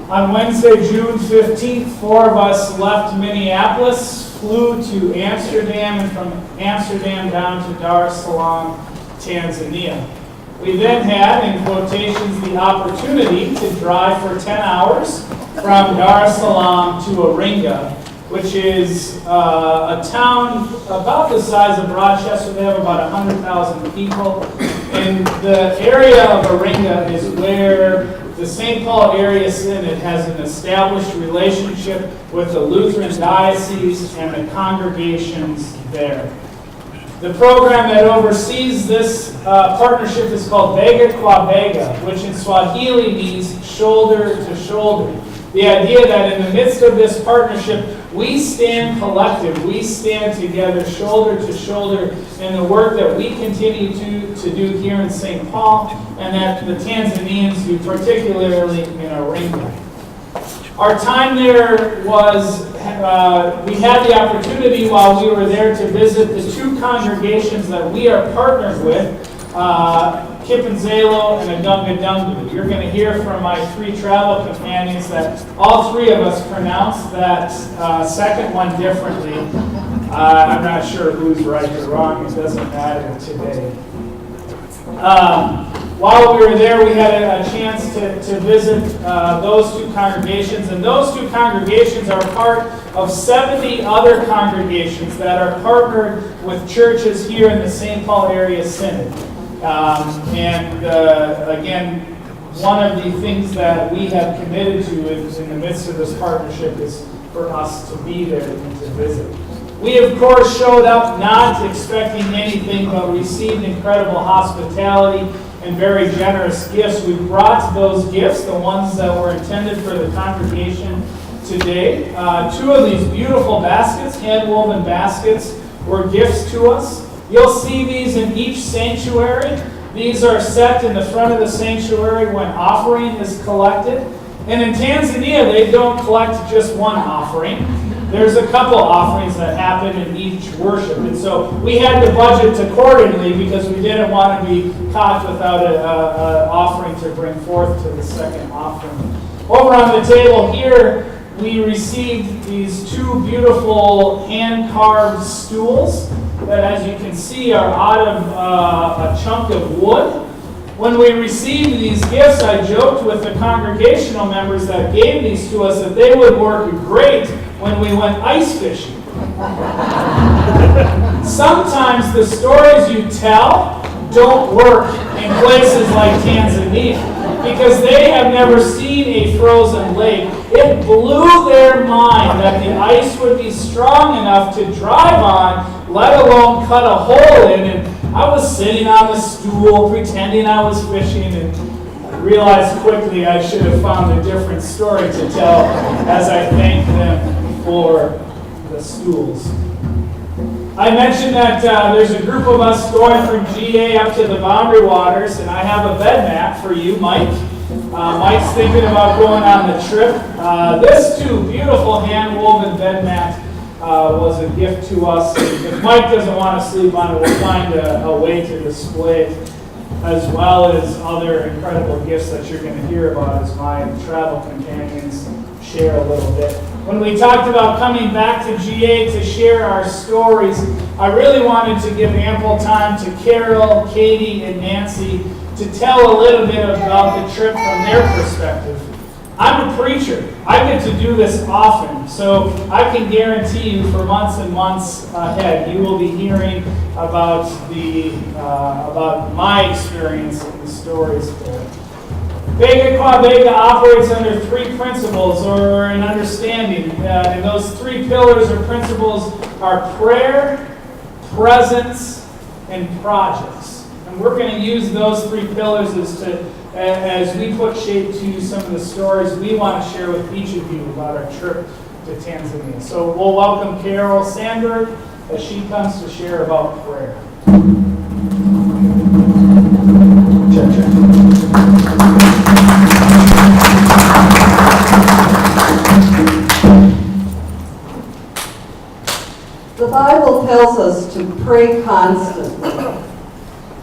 On Wednesday, June 15th, 4 of us left Minneapolis, flew to Amsterdam, and from Amsterdam down to Dar es Salaam, Tanzania. We then had, in quotations, the opportunity to drive for 10 hours from Dar es Salaam to Iringa, which is a town about the size of Rochester. They have about 100,000 people. And the area of Iringa is where the St. Paul Area Synod has an established relationship with the Lutheran diocese and the congregations there. The program that oversees this partnership is called Bega Kwa Bega, which in Swahili means shoulder to shoulder. The idea that in the midst of this partnership, we stand collective, we stand together shoulder to shoulder in the work that we continue to do here in St. Paul, and that the Tanzanians do, particularly in Iringa. Our time there was, we had the opportunity while we were there to visit the two congregations that we are partnered with, Kipanzalo and Adungadungu. You're going to hear from my three travel companions that all three of us pronounce that second one differently. I'm not sure who's right or wrong. It doesn't matter today. While we were there, we had a chance to visit those two congregations, and those two congregations are part of 70 other congregations that are partnered with churches here in the St. Paul Area Synod. Again, one of the things that we have committed to is in the midst of this partnership is for us to be there and to visit. We, of course, showed up not expecting anything, but received incredible hospitality and very generous gifts. We brought those gifts, the ones that were intended for the congregation today. Two of these beautiful baskets, hand-woven baskets, were gifts to us. You'll see these in each sanctuary. These are set in the front of the sanctuary when offering is collected. And in Tanzania, they don't collect just one offering. There's a couple offerings that happen in each worship. And so we had to budget accordingly because we didn't want to be caught without an offering to bring forth to the second offering. Over on the table here, we received these two beautiful hand-carved stools that, as you can see, are out of a chunk of wood. When we received these gifts, I joked with the congregational members that gave these to us that they would work great when we went ice fishing. Sometimes the stories you tell don't work in places like Tanzania because they have never seen a frozen lake. It blew their mind that the ice would be strong enough to drive on, let alone cut a hole in. And I was sitting on the stool pretending I was fishing and realized quickly I should have found a different story to tell as I thanked them for the stools. I mentioned that there's a group of us going from GA up to the Boundary Waters, and I have a bed mat for you, Mike. Mike's thinking about going on the trip. This too beautiful hand-woven bed mat was a gift to us. If Mike doesn't want to sleep on it, we'll find a way to display it, as well as other incredible gifts that you're going to hear about as my travel companions share a little bit. When we talked about coming back to GA to share our stories, I really wanted to give ample time to Carol, Catie, and Nancy to tell a little bit about the trip from their perspective. I'm a preacher. I get to do this often, so I can guarantee you for months and months ahead, you will be hearing about my experience and the stories there. Bega Kwa Bega operates under three principles or an understanding. And those three pillars or principles are prayer, presence, and projects. And we're going to use those three pillars as we put shape to some of the stories we want to share with each of you about our trip to Tanzania. So we'll welcome Carol Sandberg as she comes to share about prayer. Check, check. The Bible tells us to pray constantly,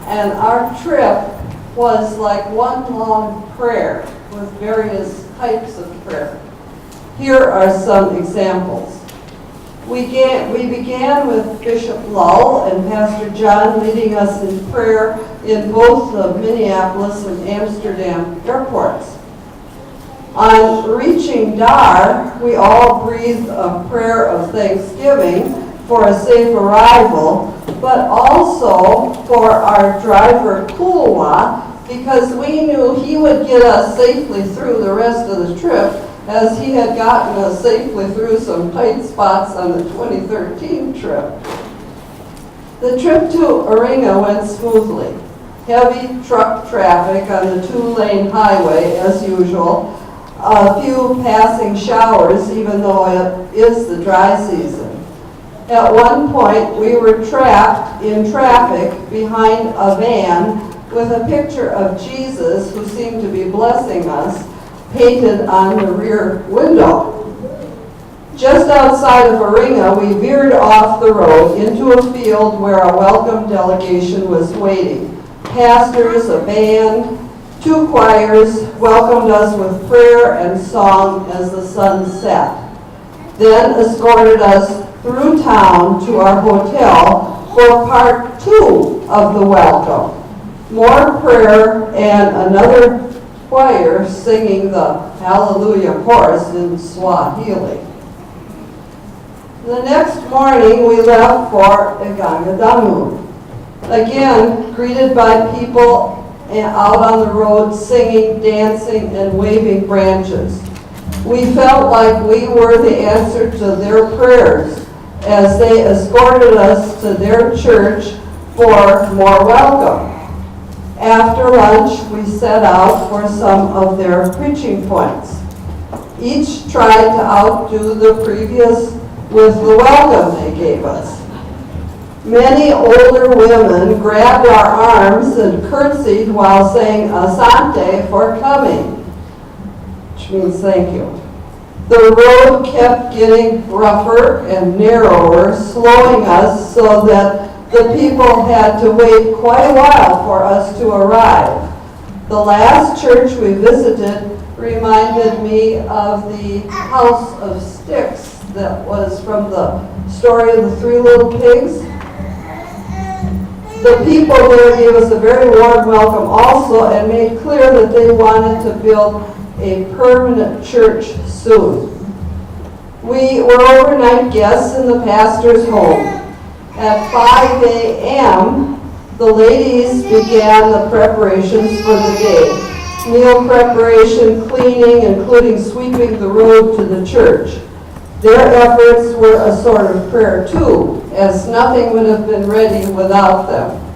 and our trip was like one long prayer with various types of prayer. Here are some examples. We began with Bishop Lull and Pastor John leading us in prayer in both the Minneapolis and Amsterdam airports. On reaching Dar, we all breathed a prayer of thanksgiving for a safe arrival, but also for our driver Kulwa, because we knew he would get us safely through the rest of the trip, as he had gotten us safely through some tight spots on the 2013 trip. The trip to Oringa went smoothly. Heavy truck traffic on the two-lane highway, as usual. A few passing showers, even though it is the dry season. At one point, we were trapped in traffic behind a van with a picture of Jesus, who seemed to be blessing us, painted on the rear window. Just outside of Oringa, we veered off the road into a field where a welcome delegation was waiting. Pastors, a band, 2 choirs welcomed us with prayer and song as the sun set. Then escorted us through town to our hotel for part 2 of the welcome. More prayer and another choir singing the Hallelujah chorus in Swahili. The next morning we left for Igangadamu. Again, greeted by people out on the road singing, dancing, and waving branches. We felt like we were the answer to their prayers as they escorted us to their church for more welcome. After lunch, we set out for some of their preaching points. Each tried to outdo the previous with the welcome they gave us. Many older women grabbed our arms and curtsied while saying asante for coming, which means thank you. The road kept getting rougher and narrower, slowing us so that the people had to wait quite a while for us to arrive. The last church we visited reminded me of the House of Sticks that was from the story of the 3 little pigs. The people there gave us a very warm welcome also and made clear that they wanted to build a permanent church soon. We were overnight guests in the pastor's home. At 5 a.m., the ladies began the preparations for the day. Meal preparation, cleaning, including sweeping the road to the church. Their efforts were a sort of prayer too, as nothing would have been ready without them.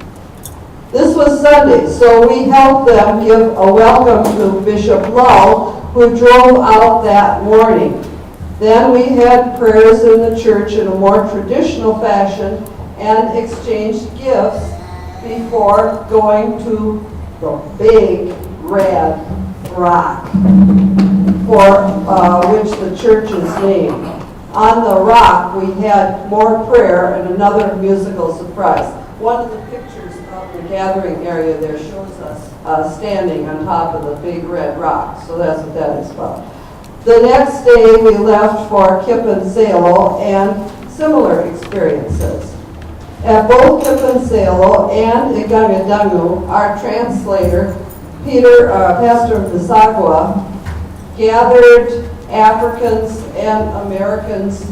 This was Sunday, so we helped them give a welcome to Bishop Lull, who drove out that morning. Then we had prayers in the church in a more traditional fashion and exchanged gifts before going to the big red rock, for which the church is named. On the rock, we had more prayer and another musical surprise. One of the pictures of the gathering area there shows us standing on top of the big red rock, so that's what that is about. The next day, we left for Kipansalo and similar experiences. At both Kipansalo and Igangadamu, our translator, Pastor Bisagwa, gathered Africans and Americans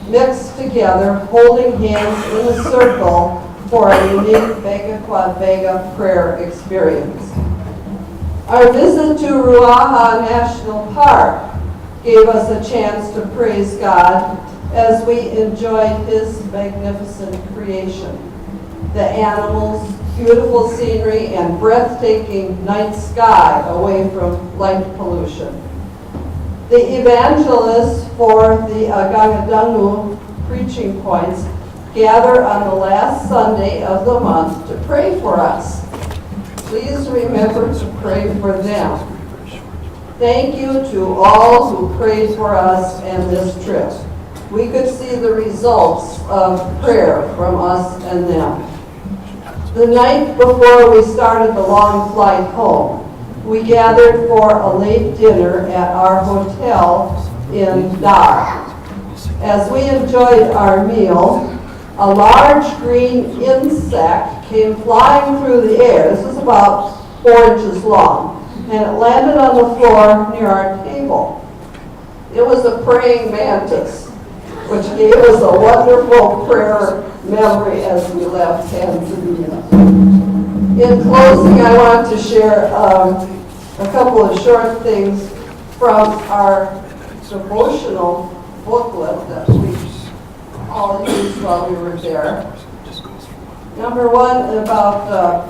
mixed together, holding hands in a circle for a unique Vega Quad Vega prayer experience. Our visit to Ruaha National Park gave us a chance to praise God as we enjoyed His magnificent creation. The animals, beautiful scenery, and breathtaking night sky away from light pollution. The evangelists for the Agangadamu preaching points gather on the last Sunday of the month to pray for us. Please remember to pray for them. Thank you to all who prayed for us and this trip. We could see the results of prayer from us and them. The night before we started the long flight home, we gathered for a late dinner at our hotel in Dar. As we enjoyed our meal, a large green insect came flying through the air. This was about 4 inches long, and it landed on the floor near our table. It was a praying mantis, which gave us a wonderful prayer memory as we left Tanzania. In closing, I want to share a couple of short things from our devotional booklet that we all used while we were there. Number one, about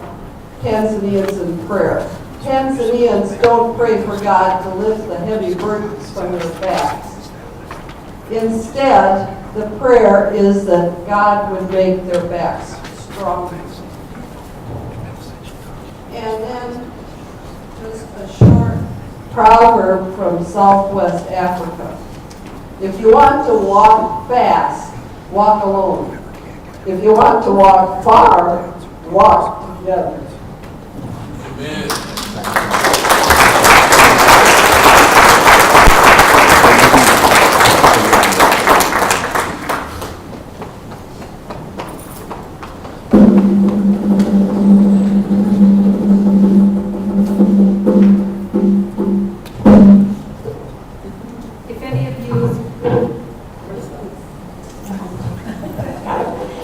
Tanzanians in prayer. Tanzanians don't pray for God to lift the heavy burdens from their backs. Instead, the prayer is that God would make their backs stronger. And then just a short proverb from Southwest Africa. If you want to walk fast, walk alone. If you want to walk far, walk together. Amen.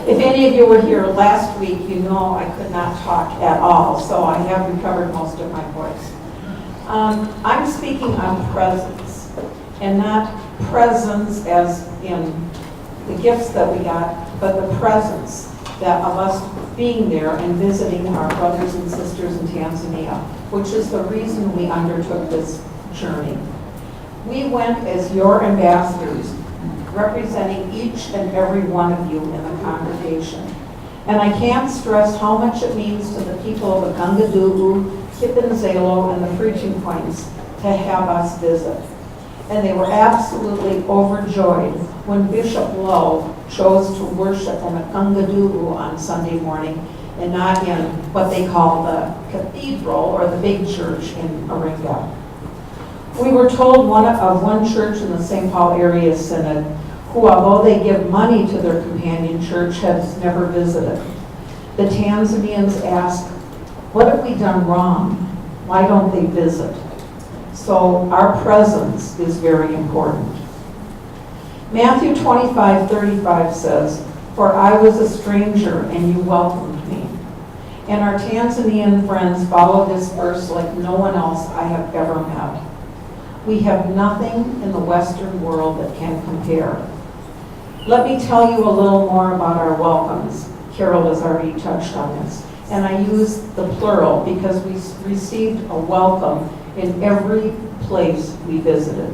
If any of you were here last week, you know I could not talk at all, so I have recovered most of my voice. I'm speaking on presence, and not presents as in the gifts that we got, but the presence that of us being there and visiting our brothers and sisters in Tanzania, which is the reason we undertook this journey. We went as your ambassadors, representing each and every one of you in the congregation. And I can't stress how much it means to the people of Akangadugu, Kipanzalo, and the preaching points to have us visit. And they were absolutely overjoyed when Bishop Lowe chose to worship in Akangadugu on Sunday morning and not in what they call the cathedral or the big church in Aringa. We were told of one church in the St. Paul area synod who, although they give money to their companion church, has never visited. The Tanzanians ask, what have we done wrong? Why don't they visit? So our presence is very important. Matthew 25:35 says, for I was a stranger and you welcomed me. And our Tanzanian friends follow this verse like no one else I have ever met. We have nothing in the Western world that can compare. Let me tell you a little more about our welcomes. Carol has already touched on this. And I use the plural because we received a welcome in every place we visited.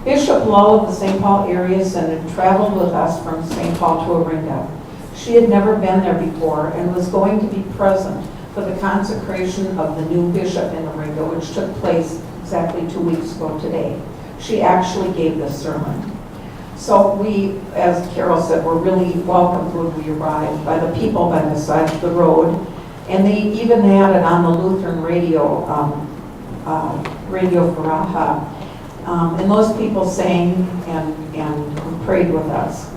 Bishop Lowe of the St. Paul area synod traveled with us from St. Paul to Aringa. She had never been there before and was going to be present for the consecration of the new bishop in Aringa, which took place exactly 2 weeks ago today. She actually gave this sermon. So we, as Carol said, were really welcomed when we arrived by the people by the side of the road. And they even had it on the Lutheran radio, Radio Faraha. And those people sang and prayed with us.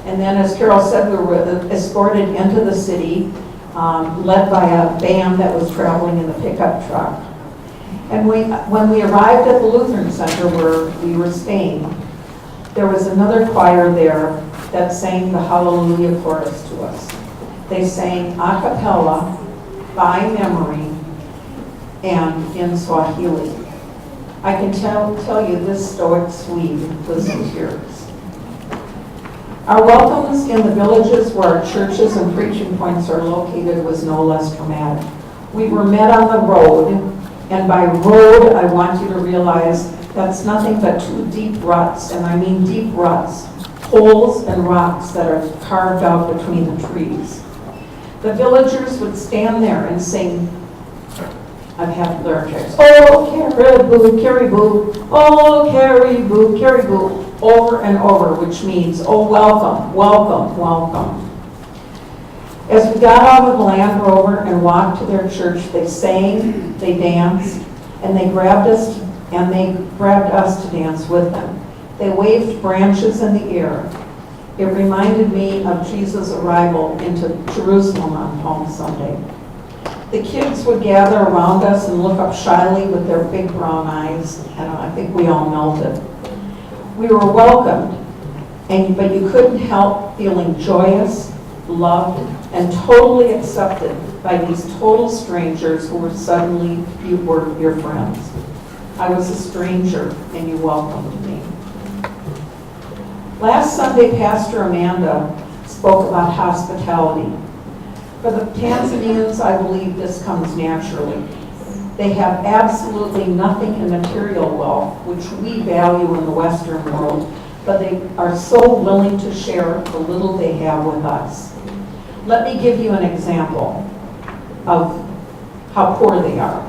And then, as Carol said, we were escorted into the city, led by a band that was traveling in the pickup truck. And when we arrived at the Lutheran Center where we were staying, there was another choir there that sang the Hallelujah chorus to us. They sang a cappella, by memory, and in Swahili. I can tell you this stoic Swede was in tears. Our welcomes in the villages where our churches and preaching points are located was no less dramatic. We were met on the road, and by road I want you to realize that's nothing but 2 deep ruts, and I mean deep ruts, holes and rocks that are carved out between the trees. The villagers would stand there and sing, I've had lyrics, oh caribou, caribou, oh caribou, caribou, over and over, which means, oh welcome, welcome, welcome. As we got out of the Land Rover and walked to their church, they sang, they danced, and they grabbed us to dance with them. They waved branches in the air. It reminded me of Jesus' arrival into Jerusalem on Palm Sunday. The kids would gather around us and look up shyly with their big brown eyes, and I think we all melted. We were welcomed, but you couldn't help feeling joyous, loved, and totally accepted by these total strangers who were suddenly your friends. I was a stranger, and you welcomed me. Last Sunday, Pastor Amanda spoke about hospitality. For the Tanzanians, I believe this comes naturally. They have absolutely nothing in material wealth, which we value in the Western world, but they are so willing to share the little they have with us. Let me give you an example of how poor they are.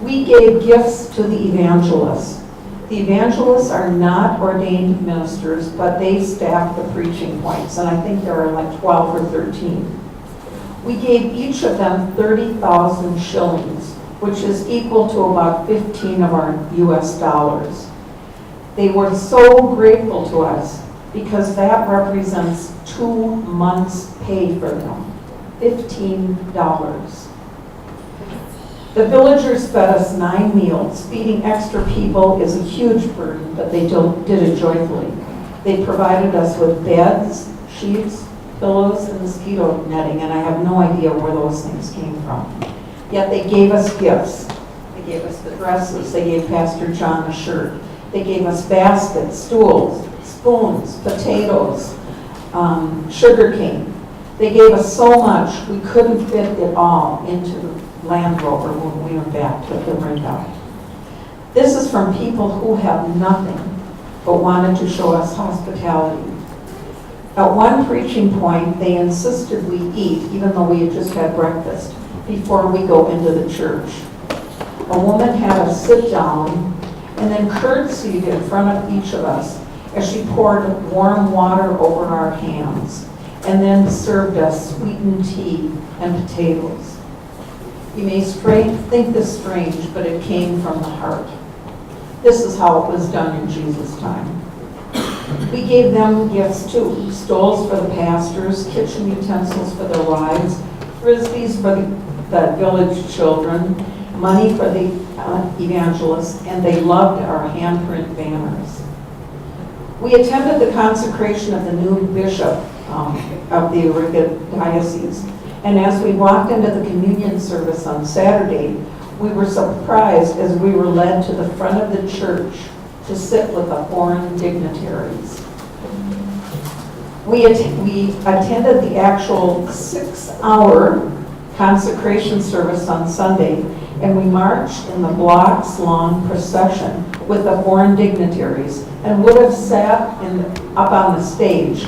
We gave gifts to the evangelists. The evangelists are not ordained ministers, but they staff the preaching points, and I think there are like 12 or 13. We gave each of them 30,000 shillings, which is equal to about 15 of our US dollars. They were so grateful to us because that represents 2 months' pay for them, $15. The villagers fed us 9 meals. Feeding extra people is a huge burden, but they did it joyfully. They provided us with beds, sheets, pillows, and mosquito netting, and I have no idea where those things came from. Yet they gave us gifts. They gave us the dresses. They gave Pastor John a shirt. They gave us baskets, stools, spoons, potatoes, sugar cane. They gave us so much we couldn't fit it all into the Land Rover when we went back to the Ringo. This is from people who have nothing but wanted to show us hospitality. At one preaching point, they insisted we eat, even though we had just had breakfast, before we go into the church. A woman had us sit down and then curtsied in front of each of us as she poured warm water over our hands and then served us sweetened tea and potatoes. You may think this strange, but it came from the heart. This is how it was done in Jesus' time. We gave them gifts too, stoles for the pastors, kitchen utensils for their wives, frisbees for the village children, money for the evangelists, and they loved our handprint banners. We attended the consecration of the new bishop of the Eureka Diocese, and as we walked into the communion service on Saturday, we were surprised as we were led to the front of the church to sit with the foreign dignitaries. We attended the actual 6-hour consecration service on Sunday, and we marched in the blocks-long procession with the foreign dignitaries and would have sat up on the stage,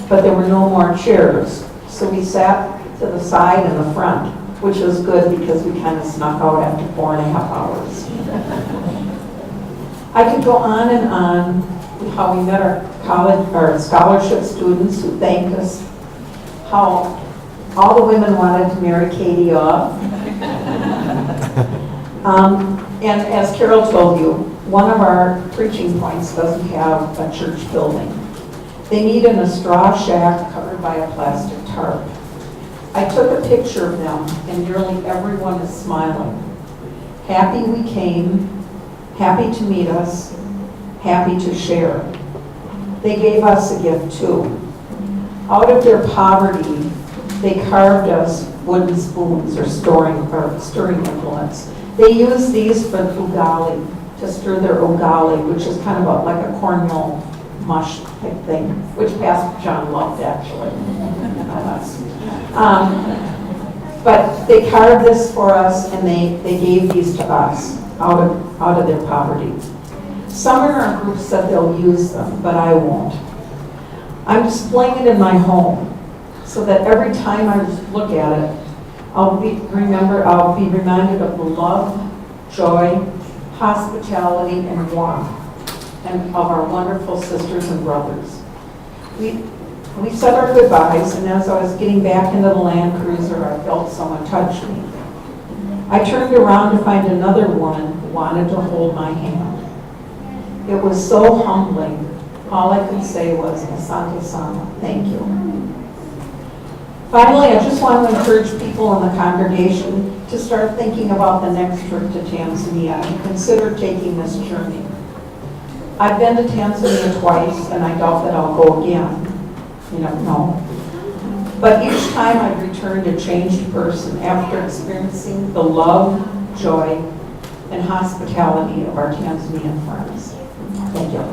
but there were no more chairs. So we sat to the side and the front, which was good because we kind of snuck out after 4.5 hours. I could go on and on with how we met our scholarship students who thanked us, how all the women wanted to marry Catie off. And as Carol told you, one of our preaching points doesn't have a church building. They meet in a straw shack covered by a plastic tarp. I took a picture of them, and nearly everyone is smiling. Happy we came, happy to meet us, happy to share. They gave us a gift too. Out of their poverty, they carved us wooden spoons or stirring implements. They use these for ugali, to stir their ugali, which is kind of like a cornmeal mush type thing, which Pastor John loved actually. But they carved this for us, and they gave these to us out of their poverty. Some in our group said they'll use them, but I won't. I'm displaying it in my home so that every time I look at it, I'll be reminded of the love, joy, hospitality, and warmth, and of our wonderful sisters and brothers. We said our goodbyes, and as I was getting back into the Land Cruiser, I felt someone touch me. I turned around to find another woman who wanted to hold my hand. It was so humbling. All I could say was, Asante Sana, thank you. Finally, I just want to encourage people in the congregation to start thinking about the next trip to Tanzania and consider taking this journey. I've been to Tanzania twice, and I doubt that I'll go again. You never know. But each time I've returned a changed person after experiencing the love, joy, and hospitality of our Tanzanian friends. Thank you.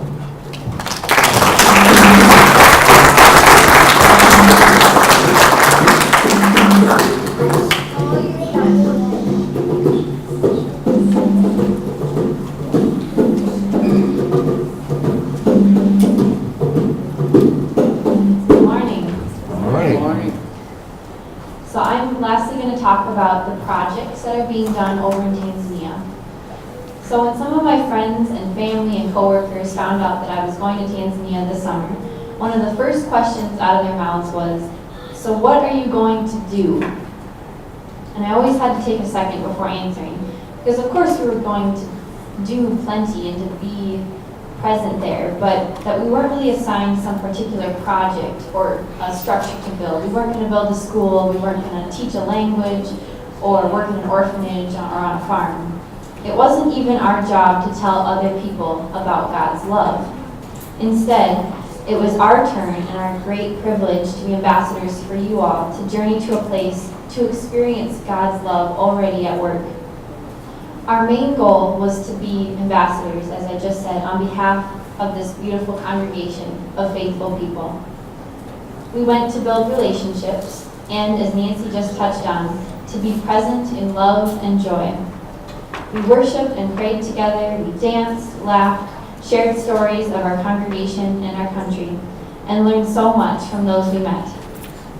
So I'm lastly going to talk about the projects that are being done over in Tanzania. So when some of my friends and family and coworkers found out that I was going to Tanzania this summer, one of the first questions out of their mouths was, so what are you going to do? And I always had to take a second before answering, because of course we were going to do plenty and to be present there, but that we weren't really assigned some particular project or a structure to build. We weren't going to build a school, we weren't going to teach a language or work in an orphanage or on a farm. It wasn't even our job to tell other people about God's love. Instead, it was our turn and our great privilege to be ambassadors for you all, to journey to a place to experience God's love already at work. Our main goal was to be ambassadors, as I just said, on behalf of this beautiful congregation of faithful people. We went to build relationships, and as Nancy just touched on, to be present in love and joy. We worshiped and prayed together, we danced, laughed, shared stories of our congregation and our country, and learned so much from those we met.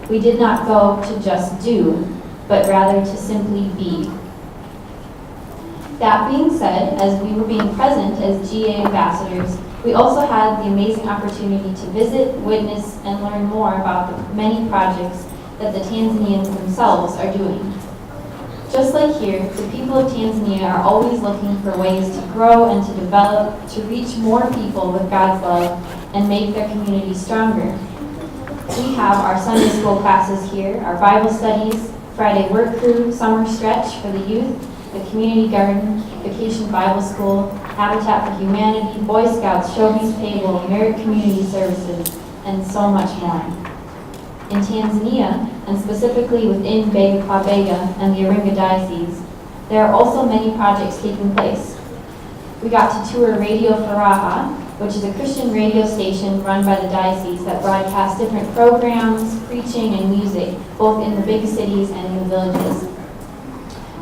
We did not go to just do, but rather to simply be. That being said, as we were being present as GA ambassadors, we also had the amazing opportunity to visit, witness, and learn more about the many projects that the Tanzanians themselves are doing. Just like here, the people of Tanzania are always looking for ways to grow and to develop, to reach more people with God's love and make their community stronger. We have our Sunday school classes here, our Bible studies, Friday work crew, summer stretch for the youth, the community garden, Vacation Bible School, Habitat for Humanity, Boy Scouts, Showbiz Table, Merit Community Services, and so much more. In Tanzania, and specifically within Bega Kwa Bega and the Iringa Diocese, there are also many projects taking place. We got to tour Radio Faraha, which is a Christian radio station run by the diocese that broadcasts different programs, preaching, and music, both in the big cities and in the villages.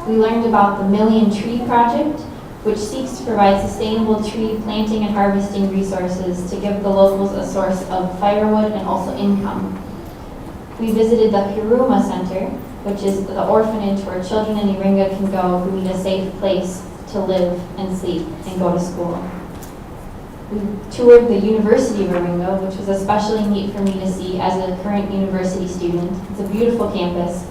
We learned about the Million Tree Project, which seeks to provide sustainable tree planting and harvesting resources to give the locals a source of firewood and also income. We visited the Huruma Center, which is the orphanage where children in Iringa can go who need a safe place to live and sleep and go to school. We toured the University of Iringa, which was especially neat for me to see as a current university student. It's a beautiful campus.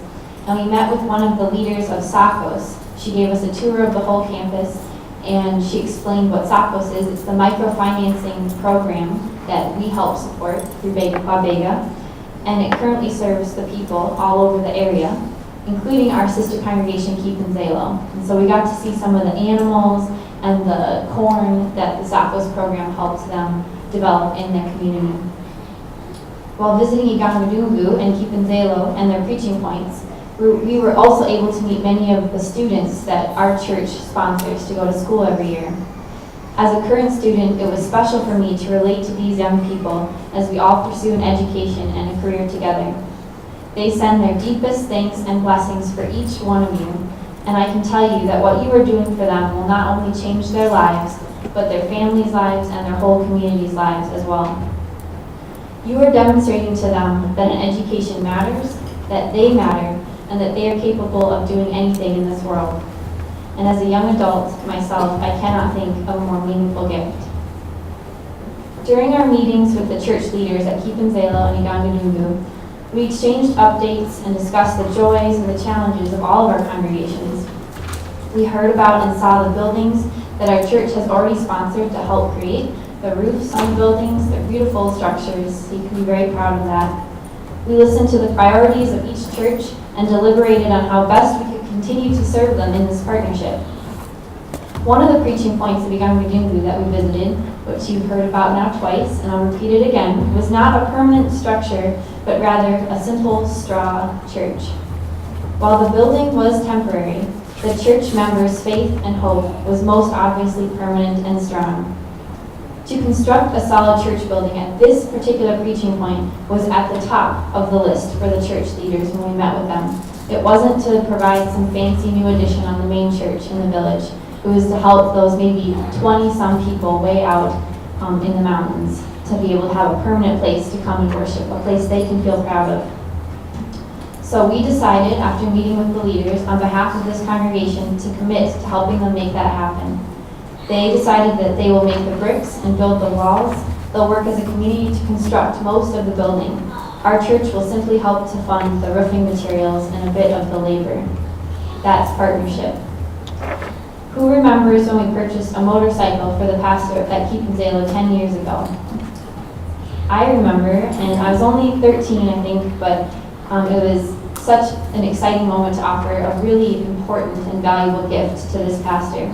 And we met with one of the leaders of SACOS. She gave us a tour of the whole campus, and she explained what SACOS is. It's the microfinancing program that we help support through Bega Kwa Bega, and it currently serves the people all over the area, including our sister congregation, Kipanzalo. And so we got to see some of the animals and the corn that the SACOS program helped them develop in their community. While visiting Igangadungu and Kipanzalo and their preaching points, we were also able to meet many of the students that our church sponsors to go to school every year. As a current student, it was special for me to relate to these young people as we all pursue an education and a career together. They send their deepest thanks and blessings for each one of you, and I can tell you that what you are doing for them will not only change their lives, but their families' lives and their whole community's lives as well. You are demonstrating to them that an education matters, that they matter, and that they are capable of doing anything in this world. And as a young adult myself, I cannot think of a more meaningful gift. During our meetings with the church leaders at Kipanzalo and Igangadungu, we exchanged updates and discussed the joys and the challenges of all of our congregations. We heard about and saw the buildings that our church has already sponsored to help create, the roofs on the buildings, they're beautiful structures, so you can be very proud of that. We listened to the priorities of each church and deliberated on how best we could continue to serve them in this partnership. One of the preaching points of Igangadungu that we visited, which you've heard about now twice, and I'll repeat it again, was not a permanent structure, but rather a simple straw church. While the building was temporary, the church members' faith and hope was most obviously permanent and strong. To construct a solid church building at this particular preaching point was at the top of the list for the church leaders when we met with them. It wasn't to provide some fancy new addition on the main church in the village. It was to help those maybe 20-some people way out in the mountains to be able to have a permanent place to come and worship, a place they can feel proud of. So we decided, after meeting with the leaders on behalf of this congregation, to commit to helping them make that happen. They decided that they will make the bricks and build the walls. They'll work as a community to construct most of the building. Our church will simply help to fund the roofing materials and a bit of the labor. That's partnership. Who remembers when we purchased a motorcycle for the pastor at Kipanzalo 10 years ago? I remember, and I was only 13, I think, but it was such an exciting moment to offer a really important and valuable gift to this pastor.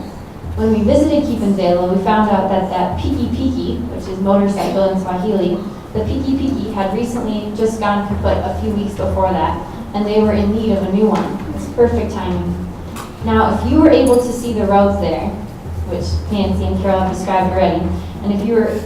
When we visited Kipanzalo, we found out that piki, which is motorcycle in Swahili, the piki had recently just gone kaput a few weeks before that, and they were in need of a new one. It was perfect timing. Now, if you were able to see the roads there, which Nancy and Carol have described already, and if you were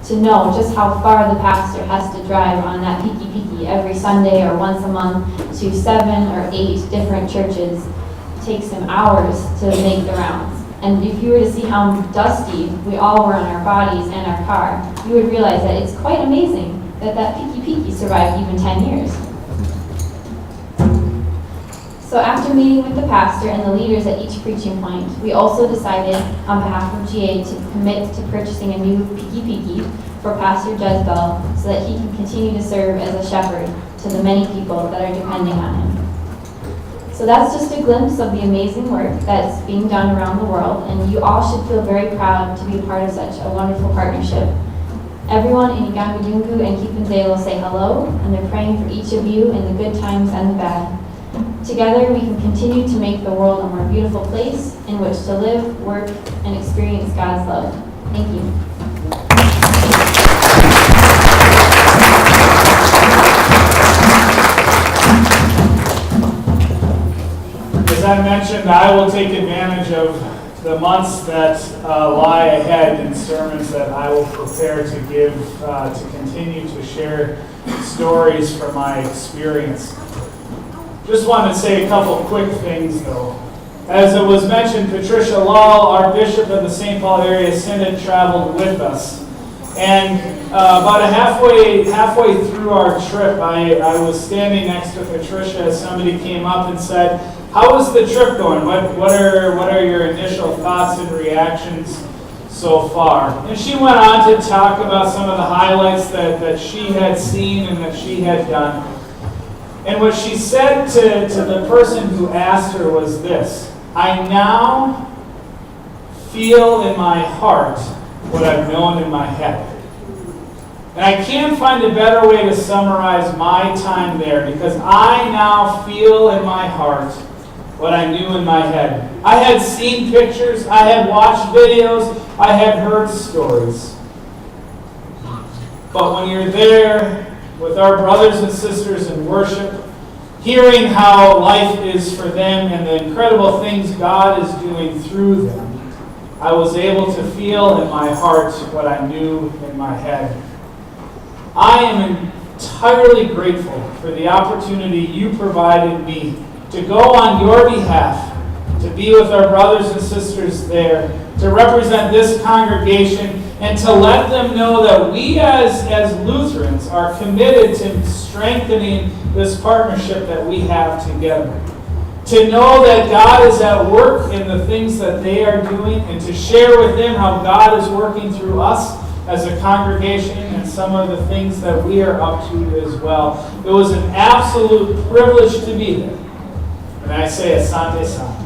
to know just how far the pastor has to drive on that piki every Sunday or once a month to 7 or 8 different churches, it takes him hours to make the rounds. And if you were to see how dusty we all were on our bodies and our car, you would realize that it's quite amazing that piki survived even 10 years. So after meeting with the pastor and the leaders at each preaching point, we also decided on behalf of GA to commit to purchasing a new piki for Pastor Jezebel so that he can continue to serve as a shepherd to the many people that are depending on him. So that's just a glimpse of the amazing work that's being done around the world, and you all should feel very proud to be a part of such a wonderful partnership. Everyone in Igangadungu and Kipanzalo say hello, and they're praying for each of you in the good times and the bad. Together, we can continue to make the world a more beautiful place in which to live, work, and experience God's love. Thank you. As I mentioned, I will take advantage of the months that lie ahead in sermons that I will prepare to give, to continue to share stories from my experience. Just wanted to say a couple quick things, though. As it was mentioned, Patricia Lull, our bishop of the St. Paul area synod, traveled with us. And about halfway through our trip, I was standing next to Patricia as somebody came up and said, "How is the trip going? What are your initial thoughts and reactions so far?" And she went on to talk about some of the highlights that she had seen and that she had done. And what she said to the person who asked her was this: "I now feel in my heart what I've known in my head." And I can't find a better way to summarize my time there, because I now feel in my heart what I knew in my head. I had seen pictures, I had watched videos, I had heard stories. But when you're there with our brothers and sisters in worship, hearing how life is for them and the incredible things God is doing through them, I was able to feel in my heart what I knew in my head. I am entirely grateful for the opportunity you provided me to go on your behalf, to be with our brothers and sisters there, to represent this congregation, and to let them know that we as Lutherans are committed to strengthening this partnership that we have together. To know that God is at work in the things that they are doing, and to share with them how God is working through us, as a congregation and some of the things that we are up to as well. It was an absolute privilege to be there. And I say a Sunday.